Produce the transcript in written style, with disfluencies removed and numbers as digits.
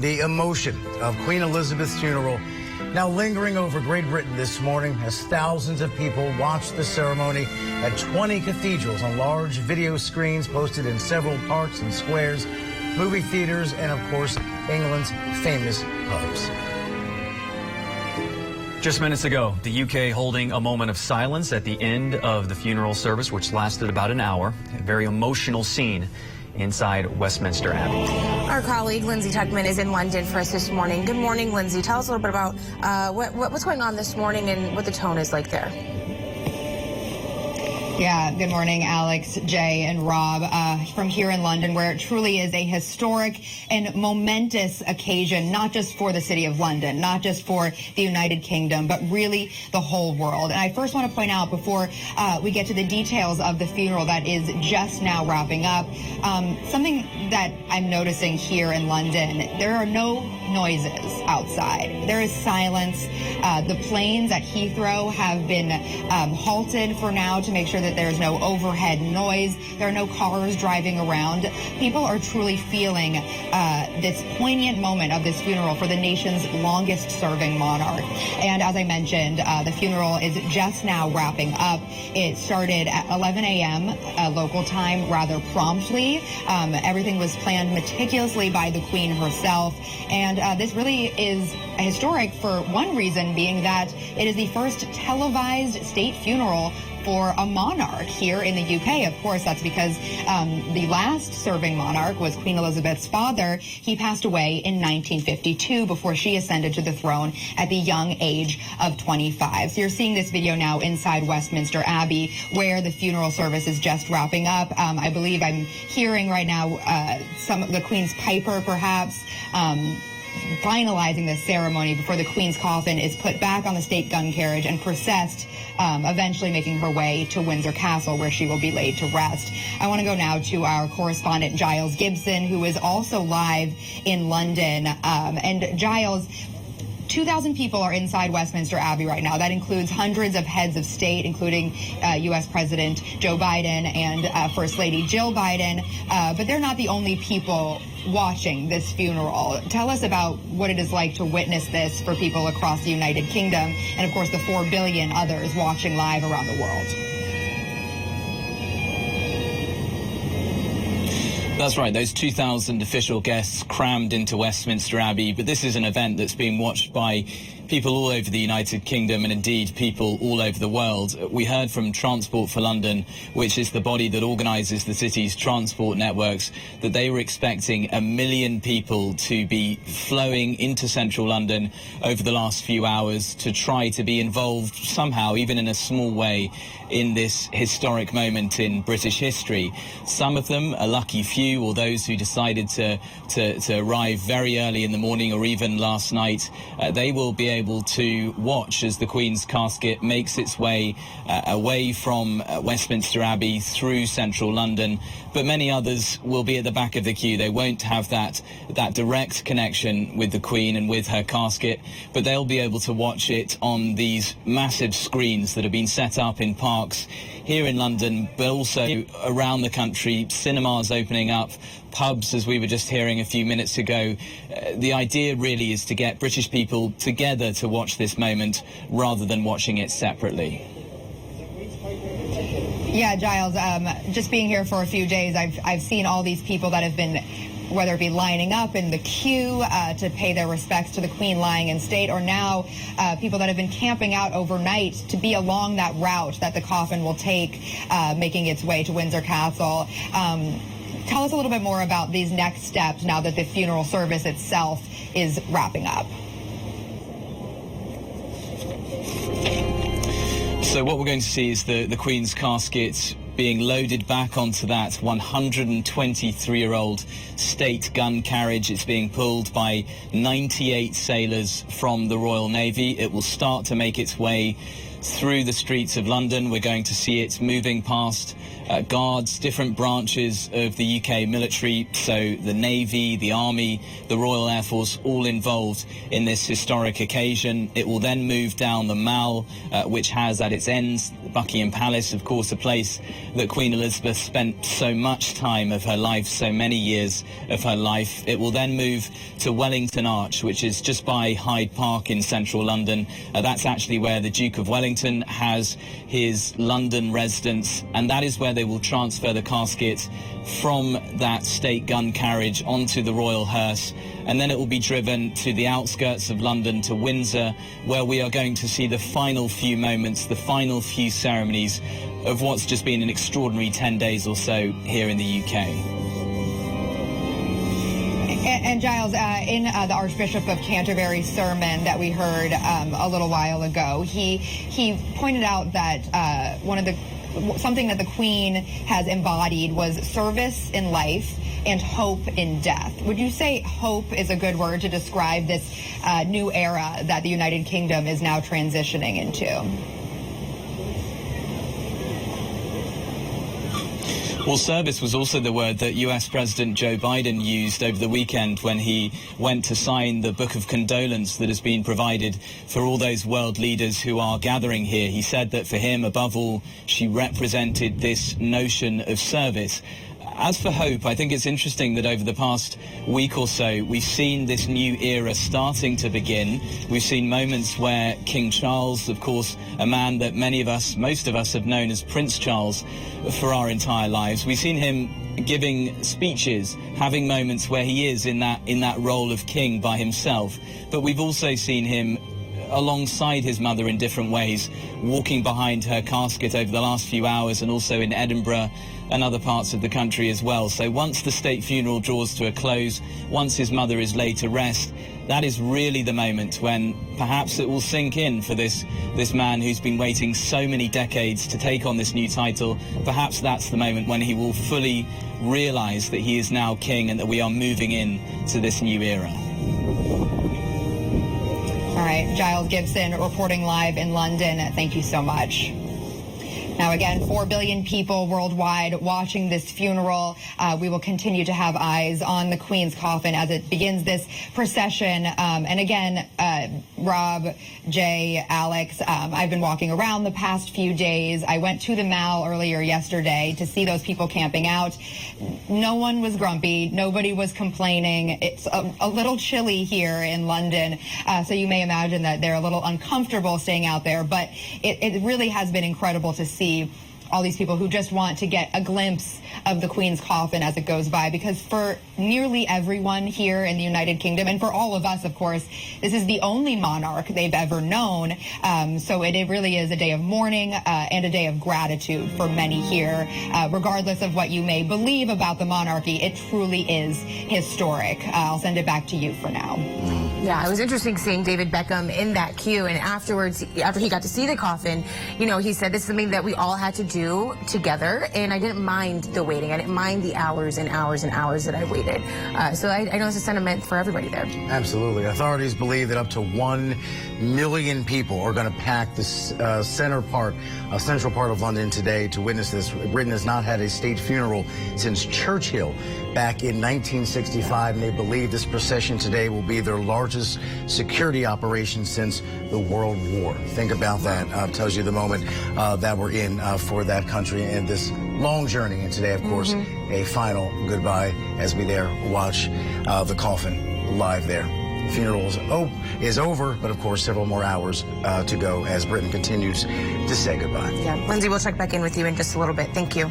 The emotion of Queen Elizabeth's funeral now lingering over Great Britain this morning as thousands of people watched the ceremony at 20 cathedrals on large video screens posted in several parks and squares, movie theaters, and of course, England's famous pubs. Just minutes ago, the UK holding a moment of silence at the end of the funeral service, which lasted about an hour. A very emotional scene inside Westminster Abbey. Our colleague Lindsay Tuckman is in London for us this morning. Good morning, Lindsay. Tell us a little bit about what's going on this morning and what the tone is like there. Yeah, good morning, Alex, Jay, and Rob, from here in London, where it truly is a historic and momentous occasion, not just for the city of London, not just for the United Kingdom, but really the whole world. And I first want to point out, before we get to the details of the funeral that is just now wrapping up, something that I'm noticing here in London: there are no noises outside. There is silence. The planes at Heathrow have been halted for now to make sure that there's no overhead noise. There are no cars driving around. People are truly feeling this poignant moment of this funeral for the nation's longest serving monarch. And as I mentioned, the funeral is just now wrapping up. It started at 11 a.m. Local time, rather promptly. Everything was planned meticulously by the Queen herself. And this really is historic for one reason, being that it is the first televised state funeral for a monarch here in the UK. Of course, that's because the last serving monarch was Queen Elizabeth's father. He passed away in 1952 before she ascended to the throne at the young age of 25. So you're seeing this video now inside Westminster Abbey, where the funeral service is just wrapping up. I believe I'm hearing right now some of the Queen's piper, perhaps, finalizing the ceremony before the Queen's coffin is put back on the state gun carriage and processed, eventually making her way to Windsor Castle, where she will be laid to rest. I want to go now to our correspondent Giles Gibson, who is also live in London. And Giles, 2,000 people are inside Westminster Abbey right now. That includes hundreds of heads of state, including U.S. President Joe Biden and First Lady Jill Biden. But they're not the only people watching this funeral. Tell us about what it is like to witness this for people across the United Kingdom, and of course the 4 billion others watching live around the world. That's right, those 2,000 official guests crammed into Westminster Abbey, but this is an event that's being watched by people all over the United Kingdom and indeed people all over the world. We heard from Transport for London, which is the body that organises the city's transport networks, that they were expecting 1 million people to be flowing into central London over the last few hours to try to be involved somehow, even in a small way, in this historic moment in British history. Some of them, a lucky few, or those who decided to arrive very early in the morning or even last night, they will be able to watch as the Queen's casket makes its way away from Westminster Abbey through central London. But many others will be at the back of the queue. They won't have that direct connection with the Queen and with her casket, but they'll be able to watch it on these massive screens that have been set up in parks here in London, but also around the country, cinemas opening up, pubs, as we were just hearing a few minutes ago. The idea really is to get British people together to watch this moment rather than watching it separately. Yeah, Giles, just being here for a few days, I've seen all these people that have been, whether it be lining up in the queue to pay their respects to the Queen lying in state, or now people that have been camping out overnight to be along that route that the coffin will take, making its way to Windsor Castle. Tell us a little bit more about these next steps now that the funeral service itself is wrapping up. So what we're going to see is the Queen's casket being loaded back onto that 123-year-old state gun carriage. It's being pulled by 98 sailors from the Royal Navy. It will start to make its way through the streets of London. We're going to see it moving past guards, different branches of the UK military, so the Navy, the Army, the Royal Air Force, all involved in this historic occasion. It will then move down the Mall, which has at its ends Buckingham Palace, of course, a place that Queen Elizabeth spent so much time of her life, so many years of her life. It will then move to Wellington Arch, which is just by Hyde Park in central London. That's actually where the Duke of Wellington has his London residence, and that is where they will transfer the casket from that state gun carriage onto the royal hearse, and then it will be driven to the outskirts of London, to Windsor, where we are going to see the final few moments, the final few ceremonies of what's just been an extraordinary 10 days or so here in the UK. And Giles, in the Archbishop of Canterbury's sermon that we heard a little while ago, he pointed out that something that the Queen has embodied was service in life and hope in death. Would you say hope is a good word to describe this new era that the United Kingdom is now transitioning into? Well, service was also the word that US President Joe Biden used over the weekend when he went to sign the book of condolence that has been provided for all those world leaders who are gathering here. He said that for him, above all, she represented this notion of service. As for hope, I think it's interesting that over the past week or so, we've seen this new era starting to begin. We've seen moments where King Charles, of course, a man that most of us have known as Prince Charles for our entire lives. We've seen him giving speeches, having moments where he is in that role of king by himself. But we've also seen him alongside his mother in different ways, walking behind her casket over the last few hours, and also in Edinburgh and other parts of the country as well. So once the state funeral draws to a close, once his mother is laid to rest, that is really the moment when perhaps it will sink in for this man who's been waiting so many decades to take on this new title. Perhaps that's the moment when he will fully realise that he is now king and that we are moving in to this new era. All right, Giles Gibson reporting live in London. Thank you so much. Now, again, 4 billion people worldwide watching this funeral. We will continue to have eyes on the Queen's coffin as it begins this procession. And again, Rob, Jay, Alex, I've been walking around the past few days. I went to the Mall earlier yesterday to see those people camping out. No one was grumpy. Nobody was complaining. It's a little chilly here in London, so you may imagine that they're a little uncomfortable staying out there. But it really has been incredible to see all these people who just want to get a glimpse of the Queen's coffin as it goes by, because for nearly everyone here in the United Kingdom, and for all of us, of course, this is the only monarch they've ever known. So it really is a day of mourning and a day of gratitude for many here. Regardless of what you may believe about the monarchy, it truly is historic. I'll send it back to you for now. Yeah, it was interesting seeing David Beckham in that queue, and afterwards, after he got to see the coffin, you know, he said this is something that we all had to do together, and I didn't mind the waiting. I didn't mind the hours and hours and hours that I waited. So I know it's a sentiment for everybody there. Absolutely. Authorities believe that up to 1 million people are going to pack this central part of London today to witness this. Britain has not had a state funeral since Churchill back in 1965, and they believe this procession today will be their largest security operation since the World War. Think about that. Tells you the moment that we're in for that country and this long journey. And today, of course, a final goodbye as we there watch the coffin live there. Funeral is over, but of course several more hours to go as Britain continues to say goodbye. Yeah, Lindsay, we'll check back in with you in just a little bit. Thank you.